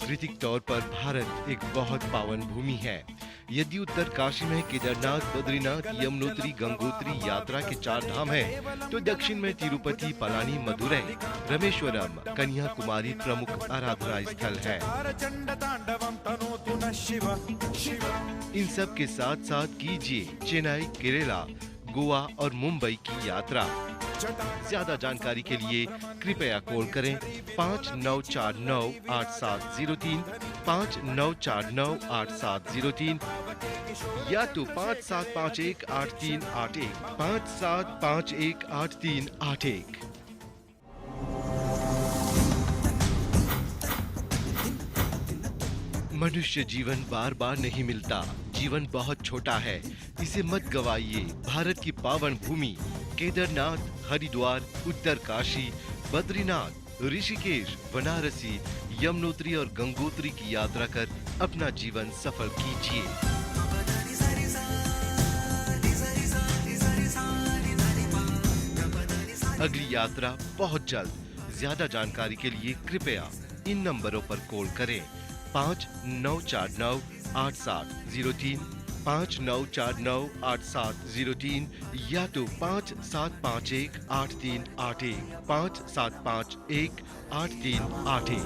सांस्कृतिक तौर पर भारत एक बहुत पावन भूमि है। यदि उत्तर काशी में केदारनाथ, बद्रीनाथ, यमुनोत्री, गंगोत्री यात्रा के 4 धाम हैं, तो दक्षिण में तिरुपति, पलानी, मदुरई, रामेश्वरम, कन्याकुमारी प्रमुख आराधना स्थल है। इन सब के साथ साथ कीजिए चेन्नई, केरला, गोवा और मुंबई की यात्रा। ज्यादा जानकारी के लिए कृपया कॉल करें 59498703, 59498703 या तो 57518381, 57518381। मनुष्य जीवन बार बार नहीं मिलता। जीवन बहुत छोटा है, इसे मत गवाइए। भारत की पावन भूमि केदारनाथ, हरिद्वार, उत्तरकाशी, बद्रीनाथ, ऋषिकेश, बनारसी, यमुनोत्री और गंगोत्री की यात्रा कर अपना जीवन सफल कीजिए। अगली यात्रा बहुत जल्द। ज्यादा जानकारी के लिए कृपया इन नंबरों पर कॉल करें 59498703, 59498703 या तो 57518381, 57518381।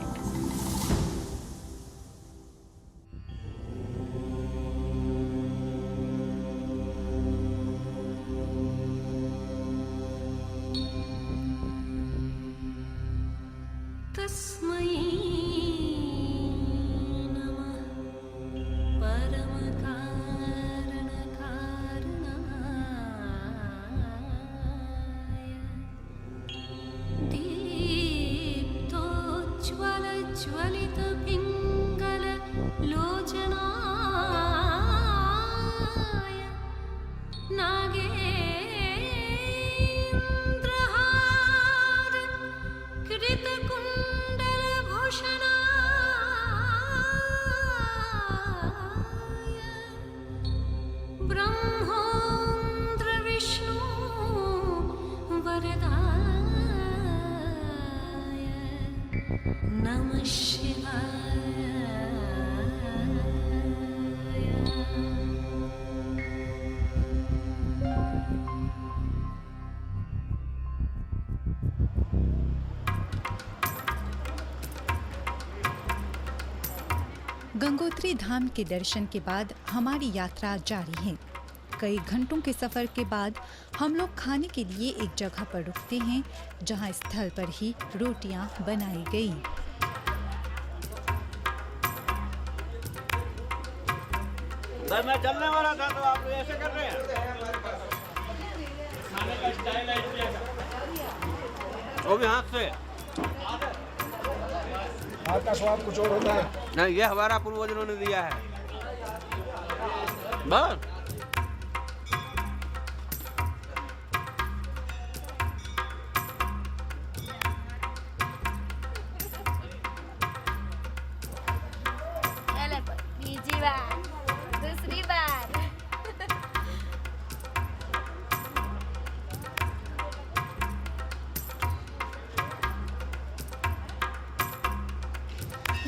नमः शिवाय। गंगोत्री धाम के दर्शन के बाद हमारी यात्रा जारी है। कई घंटों के सफर के बाद हम लोग खाने के लिए एक जगह पर रुकते हैं, जहां स्थल पर ही रोटियां बनाई गई। मैं चलने वाला था तो आप ऐसे कर रहे हैं। खाने का स्टाइल है वो भी हाथ से। हाथ का स्वाद कुछ और होता है। नहीं, ये हमारा पूर्वजों ने दिया है। बस बीजी बार, दूसरी बार।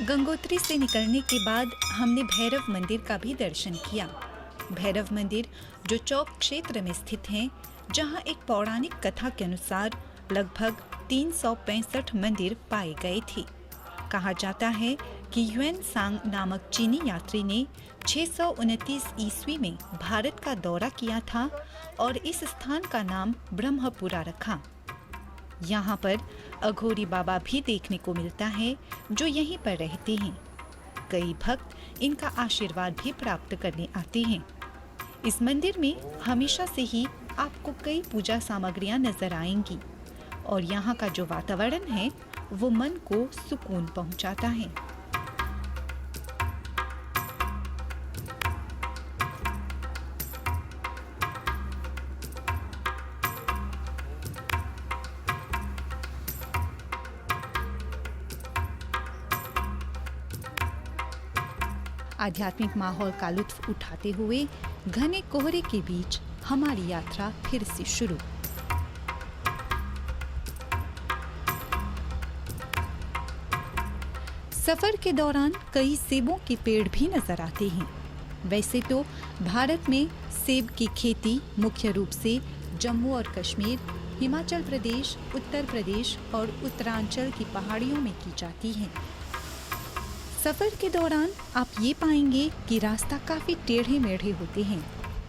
गंगोत्री से निकलने के बाद हमने भैरव मंदिर का भी दर्शन किया। भैरव मंदिर जो चौक क्षेत्र में स्थित है, जहां एक पौराणिक कथा के अनुसार लगभग 365 मंदिर पाए गए थे। कहा जाता है कि ह्वेन सांग नामक चीनी यात्री ने 629 ईस्वी में भारत का दौरा किया था और इस स्थान का नाम ब्रह्मपुरा रखा। यहाँ पर अघोरी बाबा भी देखने को मिलता है, जो यहीं पर रहते हैं। कई भक्त इनका आशीर्वाद भी प्राप्त करने आते हैं। इस मंदिर में हमेशा से ही आपको कई पूजा सामग्रियां नजर आएंगी और यहाँ का जो वातावरण है वो मन को सुकून पहुँचाता है। आध्यात्मिक माहौल का लुत्फ उठाते हुए घने कोहरे के बीच हमारी यात्रा फिर से शुरू। सफर के दौरान कई सेबों के पेड़ भी नजर आते हैं। वैसे तो भारत में सेब की खेती मुख्य रूप से जम्मू और कश्मीर, हिमाचल प्रदेश, उत्तर प्रदेश और उत्तरांचल की पहाड़ियों में की जाती है। सफर के दौरान आप ये पाएंगे कि रास्ता काफी टेढ़े मेढ़े होते हैं,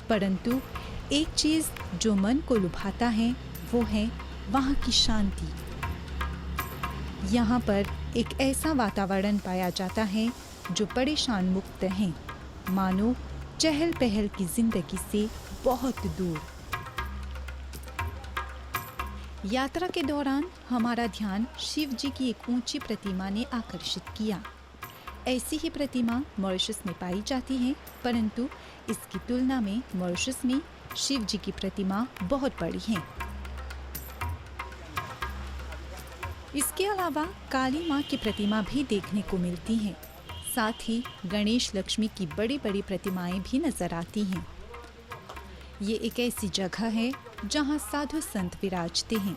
परंतु एक चीज जो मन को लुभाता है वो है वहाँ की शांति। यहाँ पर एक ऐसा वातावरण पाया जाता है जो परेशान मुक्त है, मानो चहल पहल की जिंदगी से बहुत दूर। यात्रा के दौरान हमारा ध्यान शिव जी की एक ऊंची प्रतिमा ने आकर्षित किया। ऐसी ही प्रतिमा मॉरिशस में पाई जाती है, परंतु इसकी तुलना में मॉरिशस में शिव जी की प्रतिमा बहुत बड़ी है। इसके अलावा काली माँ की प्रतिमा भी देखने को मिलती है। साथ ही गणेश लक्ष्मी की बड़ी बड़ी प्रतिमाएं भी नजर आती हैं। ये एक ऐसी जगह है जहाँ साधु संत विराजते हैं।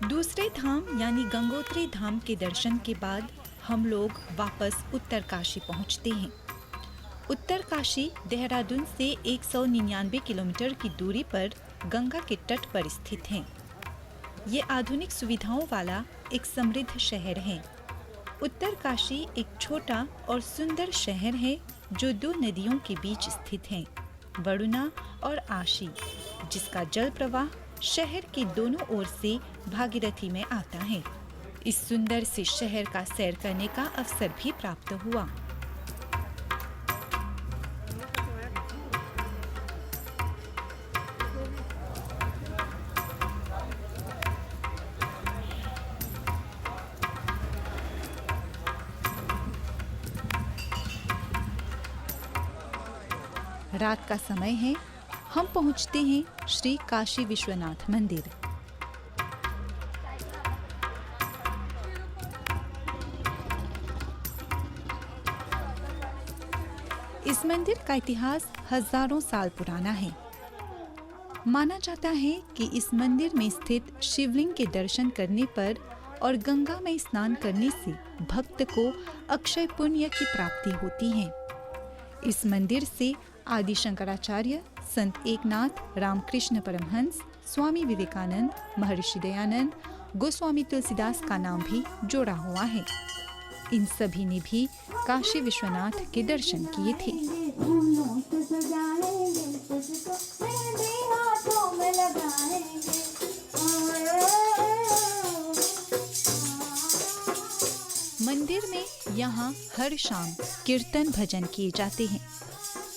दूसरे धाम यानी गंगोत्री धाम के दर्शन के बाद हम लोग वापस उत्तरकाशी पहुंचते हैं। उत्तरकाशी देहरादून से 199 किलोमीटर की दूरी पर गंगा के तट पर स्थित है। ये आधुनिक सुविधाओं वाला एक समृद्ध शहर है। उत्तरकाशी एक छोटा और सुंदर शहर है जो दो नदियों के बीच स्थित है, वरुणा और आशी, जिसका जल प्रवाह शहर के दोनों ओर से भागीरथी में आता है। इस सुंदर से शहर का सैर करने का अवसर भी प्राप्त हुआ। रात का समय है, हम पहुंचते हैं श्री काशी विश्वनाथ मंदिर। इस मंदिर का इतिहास हजारों साल पुराना है। माना जाता है कि इस मंदिर में स्थित शिवलिंग के दर्शन करने पर और गंगा में स्नान करने से भक्त को अक्षय पुण्य की प्राप्ति होती है। इस मंदिर से आदि शंकराचार्य, संत एकनाथ, रामकृष्ण परमहंस, स्वामी विवेकानंद, महर्षि दयानंद, गोस्वामी तुलसीदास का नाम भी जोड़ा हुआ है। इन सभी ने भी काशी विश्वनाथ के दर्शन किए थे। मंदिर में यहाँ हर शाम कीर्तन भजन किए जाते हैं।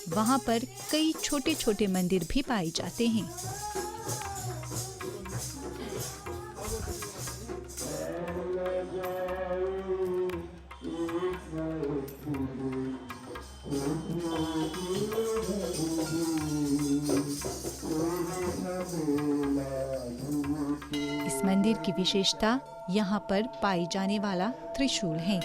वहाँ पर कई छोटे छोटे मंदिर भी पाए जाते हैं। इस मंदिर की विशेषता यहाँ पर पाई जाने वाला त्रिशूल है।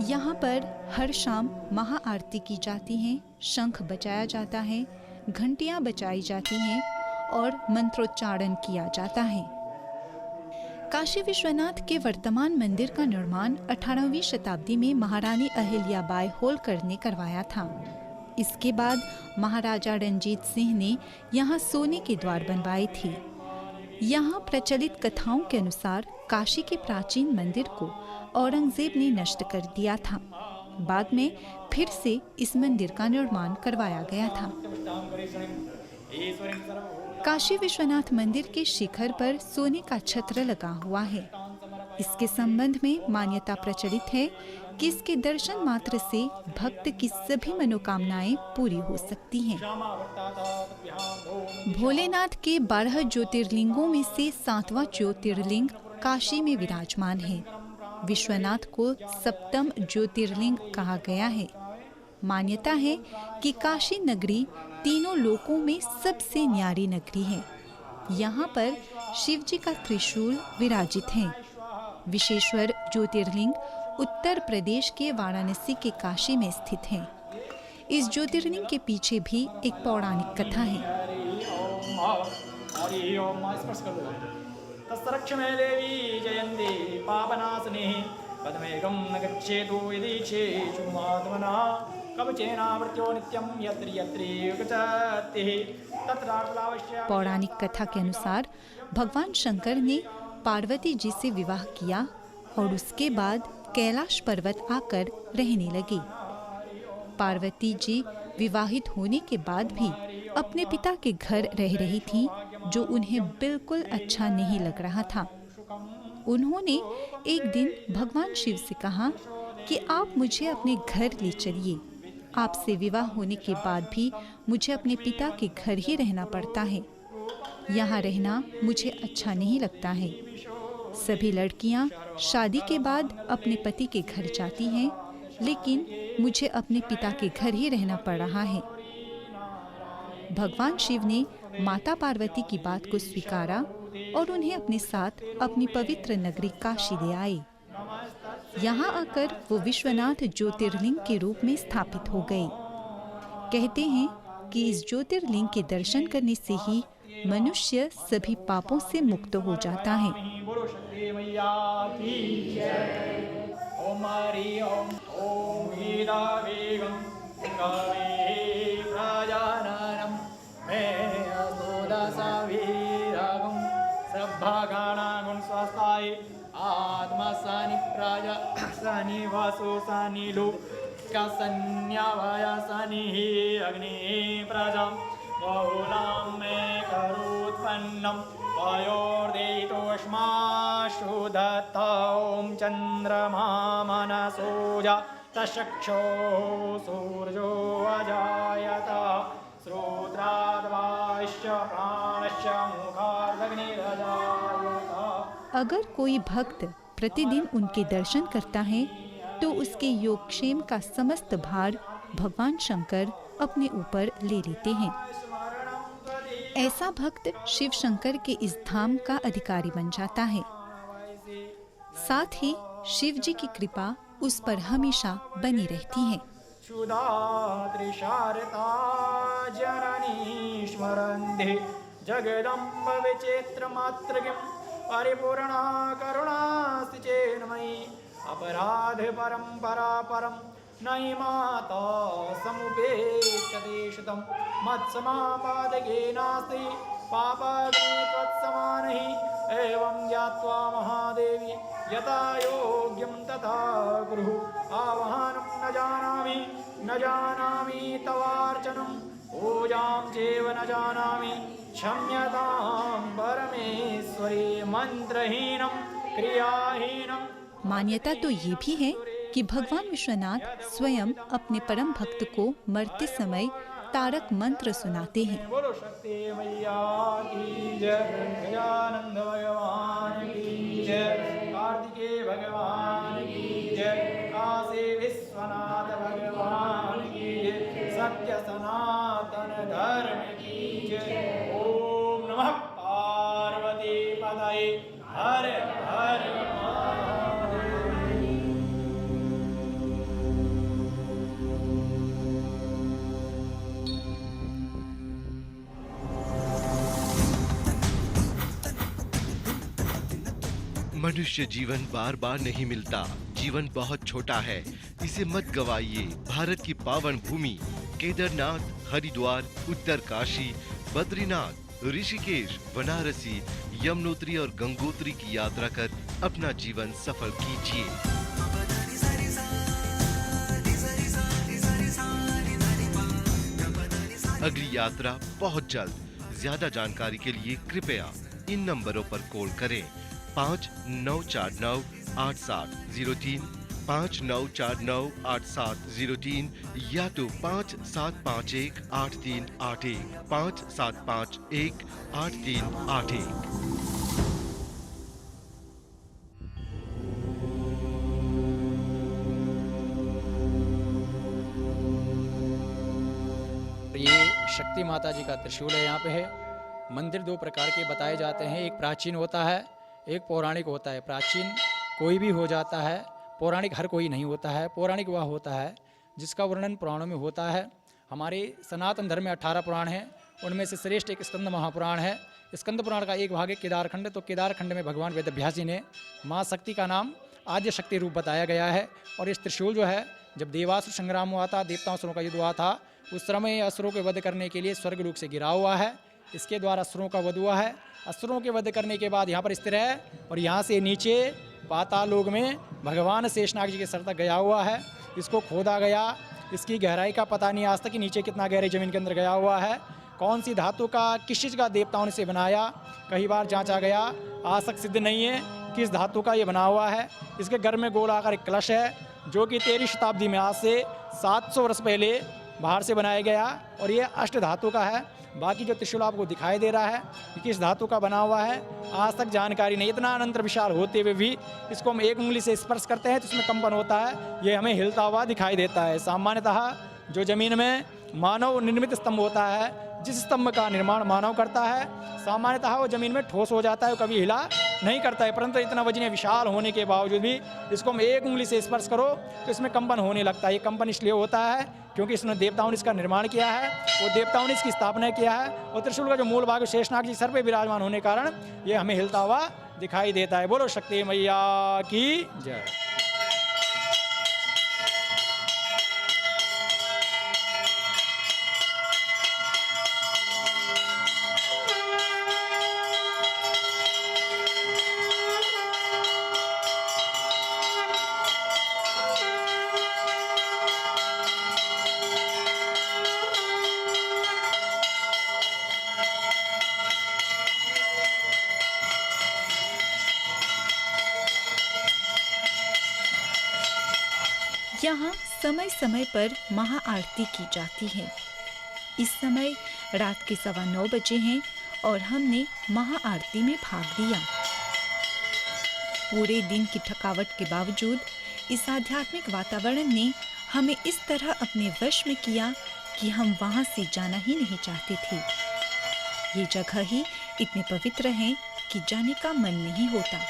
यहाँ पर हर शाम महाआरती की जाती है, शंख बजाया जाता है, घंटियाँ बजाई जाती हैं और मंत्रोच्चारण किया जाता है। काशी विश्वनाथ के वर्तमान मंदिर का निर्माण 18वीं शताब्दी में महारानी अहिल्याबाई होलकर ने करवाया था। इसके बाद महाराजा रणजीत सिंह ने यहाँ सोने के द्वार बनवाए थे। यहाँ प्रचलित कथाओं के अनुसार काशी के प्राचीन मंदिर को औरंगजेब ने नष्ट कर दिया था। बाद में फिर से इस मंदिर का निर्माण करवाया गया था। काशी विश्वनाथ मंदिर के शिखर पर सोने का छत्र लगा हुआ है। इसके संबंध में मान्यता प्रचलित है कि इसके दर्शन मात्र से भक्त की सभी मनोकामनाएं पूरी हो सकती हैं। भोलेनाथ के 12 ज्योतिर्लिंगों में से 7वां ज्योतिर्लिंग काशी में विराजमान है। विश्वनाथ को सप्तम ज्योतिर्लिंग कहा गया है। मान्यता है कि काशी नगरी तीनों लोकों में सबसे न्यारी नगरी है। यहाँ पर शिव जी का त्रिशूल विराजित है। विशेश्वर ज्योतिर्लिंग उत्तर प्रदेश के वाराणसी के काशी में स्थित है। इस ज्योतिर्लिंग के पीछे भी एक पौराणिक कथा है। हरि ओम स्पर्श कर दो। तस्रक्ष में देवी जयंती पापनाशने पद्मेकं न गच्छेतु यदि चेषु महात्मना कवचेनावृत्यो नित्यं यत्र यत्र गच्छति तत्रावश्य। पौराणिक कथा के अनुसार भगवान शंकर ने पार्वती जी से विवाह किया और उसके बाद कैलाश पर्वत आकर रहने लगे। पार्वती जी विवाहित होने के बाद भी अपने पिता के घर रह रही थीं, जो उन्हें बिल्कुल अच्छा नहीं लग रहा था। उन्होंने एक दिन भगवान शिव से कहा कि आप मुझे अपने घर ले चलिए। आपसे विवाह होने के बाद भी मुझे अपने पिता के घर ही रहना पड़ता है। यहाँ रहना मुझे अच्छा नहीं लगता है। सभी लड़कियाँ शादी के बाद अपने पति के घर जाती हैं, लेकिन मुझे अपने पिता के घर ही रहना पड़ रहा है। भगवान शिव ने माता पार्वती की बात को स्वीकारा और उन्हें अपने साथ अपनी पवित्र नगरी काशी ले आए। यहाँ आकर वो विश्वनाथ ज्योतिर्लिंग के रूप में स्थापित हो गए। कहते हैं कि इस ज्योतिर्लिंग के दर्शन करने से ही मनुष्य सभी पापों से मुक्त हो जाता है। ओम हरि ओम ओम वीरा वेगम गावे प्रजाननम मे अस्तोदसा वीरगम सभगाना गुण स्वास्थाय आत्मा सानि प्रजा सानि वासो सानि लो कसन्यावाया सानि अग्नि प्रजाम बहुलां मे करोत्पन्नम वायोर्देहितोष्मा शुद्धता ॐ चन्द्रमा मनसोजा तचक्षो सूर्यो अजायत श्रोत्राद्वाश्च प्राणश्च मुखादग्निरजायत। अगर कोई भक्त प्रतिदिन उनके दर्शन करता है तो उसके योगक्षेम का समस्त भार भगवान शंकर अपने ऊपर ले लेते हैं। ऐसा भक्त शिव शंकर के इस धाम का अधिकारी बन जाता है। साथ ही शिव जी की कृपा उस पर हमेशा बनी रहती है। क्षुधा त्रिशारता जननी स्मरन्ति जगदम्ब विचित्र मातृकिं परिपूर्णा करुणास्ति चेन्मयि अपराध परम्परा परम नयि माता समुपेक्षते शुतं मत्समापादके नास्ति पापाग्नि त्वत्समानहि एवं ज्ञात्वा महादेवी यथा योग्यं तथा कुरु आवाहनं न जानामि तवार्चनं पूजां चैव न जानामि क्षम्यतां परमेश्वरी मंत्रहीनं क्रियाहीनं। मान्यता तो ये भी है कि भगवान विश्वनाथ स्वयं अपने परम भक्त को मरते समय तारक मंत्र सुनाते हैं। बोलो शक्ति मैया की जय, गजानंद भगवान की जय, कार्तिकेय भगवान की जय, काशी विश्वनाथ भगवान की जय, सत्य सनातन धर्म की जय। ओम नमः पार्वती पतये हर हर मनुष्य जीवन बार बार नहीं मिलता। जीवन बहुत छोटा है, इसे मत गवाइए। भारत की पावन भूमि केदारनाथ, हरिद्वार, उत्तरकाशी, बद्रीनाथ, ऋषिकेश, बनारसी, यमुनोत्री और गंगोत्री की यात्रा कर अपना जीवन सफल कीजिए। अगली यात्रा बहुत जल्द। ज्यादा जानकारी के लिए कृपया इन नंबरों पर कॉल करें 59498703, 59498703 या तो 57518381, 57518381। शक्ति माता जी का त्रिशूल है यहाँ पे है। मंदिर दो प्रकार के बताए जाते हैं, एक प्राचीन होता है, एक पौराणिक होता है। प्राचीन कोई भी हो जाता है, पौराणिक हर कोई नहीं होता है। पौराणिक वह होता है जिसका वर्णन पुराणों में होता है। हमारे सनातन धर्म में 18 पुराण हैं, उनमें से श्रेष्ठ एक स्कंद महापुराण है। स्कंद पुराण का एक भाग है केदारखंड। तो केदारखंड में भगवान वेदव्यास जी ने माँ शक्ति का नाम आद्य शक्ति रूप बताया गया है। और इस त्रिशूल जो है, जब देवासुर संग्राम हुआ था, देवतासुरों का युद्ध हुआ था, उस समय असुरों के वध करने के लिए स्वर्ग लोक से गिरा हुआ है। इसके द्वारा असुरों का वध हुआ है। असुरों के वध करने के बाद यहाँ पर स्थिर है और यहाँ से नीचे पाताल लोक में भगवान शेषनाग जी के सर तक गया हुआ है। इसको खोदा गया, इसकी गहराई का पता नहीं आज तक कि नीचे कितना गहरी जमीन के अंदर गया हुआ है। कौन सी धातु का, किस चीज़ का देवताओं ने इसे बनाया, कई बार जांचा गया, आज तक सिद्ध नहीं है किस धातु का ये बना हुआ है। इसके घर में गोलाकार एक कलश है जो कि 13वीं शताब्दी में, आज से 700 वर्ष पहले बाहर से बनाया गया और ये अष्ट धातु का है। बाकी जो त्रिशूल आपको दिखाई दे रहा है कि किस धातु का बना हुआ है, आज तक जानकारी नहीं। इतना अनंत विशाल होते हुए भी इसको हम एक उंगली से स्पर्श करते हैं तो इसमें कंपन होता है, ये हमें हिलता हुआ दिखाई देता है। सामान्यतः जो जमीन में मानव निर्मित स्तंभ होता है, जिस स्तंभ का निर्माण मानव करता है, सामान्यतः वो जमीन में ठोस हो जाता है, वो कभी हिला नहीं करता है। परंतु इतना वजन विशाल होने के बावजूद भी इसको हम एक उंगली से स्पर्श करो तो इसमें कंपन होने लगता है। ये कंपन इसलिए होता है क्योंकि इसने देवताओं ने इसका निर्माण किया है, वो देवताओं ने इसकी स्थापना किया है। और त्रिशूल का जो मूल भाग शेषनाग जी सर पे विराजमान होने के कारण ये हमें हिलता हुआ दिखाई देता है। बोलो शक्ति मैया की जय। यहाँ समय समय पर महाआरती की जाती है। इस समय रात के 9:15 बजे हैं और हमने महाआरती में भाग लिया। पूरे दिन की थकावट के बावजूद इस आध्यात्मिक वातावरण ने हमें इस तरह अपने वश में किया कि हम वहाँ से जाना ही नहीं चाहते थे। ये जगह ही इतने पवित्र हैं कि जाने का मन नहीं होता।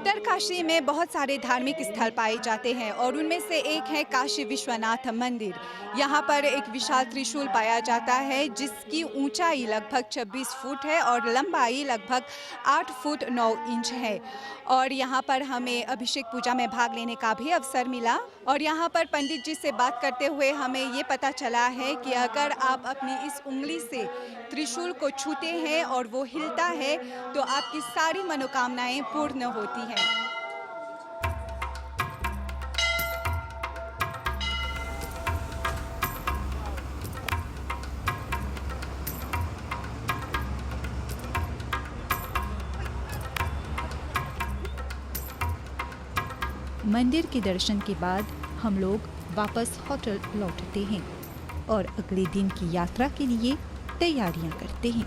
उत्तरकाशी में बहुत सारे धार्मिक स्थल पाए जाते हैं और उनमें से एक है काशी विश्वनाथ मंदिर। यहाँ पर एक विशाल त्रिशूल पाया जाता है जिसकी ऊंचाई लगभग 26 फुट है और लंबाई लगभग 8 फुट 9 इंच है। और यहाँ पर हमें अभिषेक पूजा में भाग लेने का भी अवसर मिला और यहाँ पर पंडित जी से बात करते हुए हमें ये पता चला है कि अगर आप अपनी इस उंगली से त्रिशूल को छूते हैं और वो हिलता है तो आपकी सारी मनोकामनाएं पूर्ण होती हैं। मंदिर के दर्शन के बाद हम लोग वापस होटल लौटते हैं और अगले दिन की यात्रा के लिए तैयारियां करते हैं।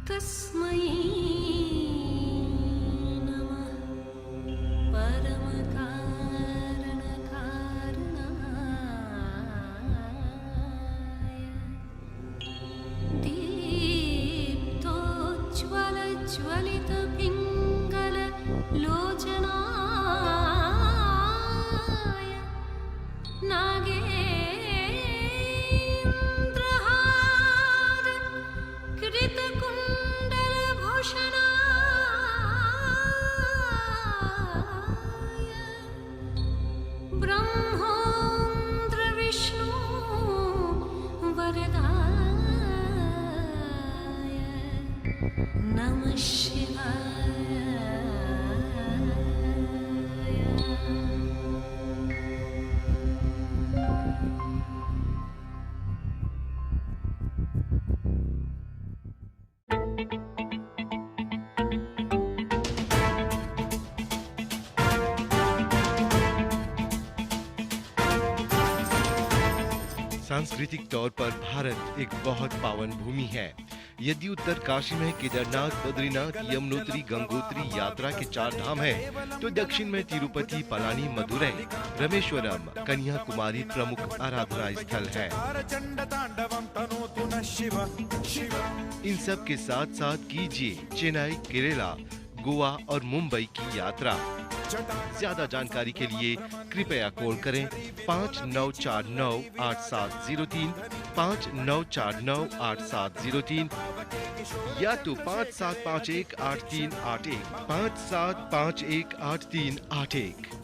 तस्मै नमः परमकारणकारणाय दीप्तोज्ज्वलज्वलितपिङ्गललोचनाय नागेन्द्रहार कृतकुण्डलभूषणाय ब्रह्मोन्द्र विष्णु वरदाय नमः शिवाय। सांस्कृतिक तौर पर भारत एक बहुत पावन भूमि है। यदि उत्तर काशी में केदारनाथ, बद्रीनाथ, यमुनोत्री, गंगोत्री यात्रा के 4 धाम है, तो दक्षिण में तिरुपति, पलानी, मदुरई, रामेश्वरम, कन्याकुमारी प्रमुख आराधना स्थल है। इन सब के साथ साथ कीजिए चेन्नई, केरला, गोवा और मुंबई की यात्रा। ज्यादा जानकारी के लिए कृपया कॉल करें 59498703, 59498703 या तो 57518381, 57518381।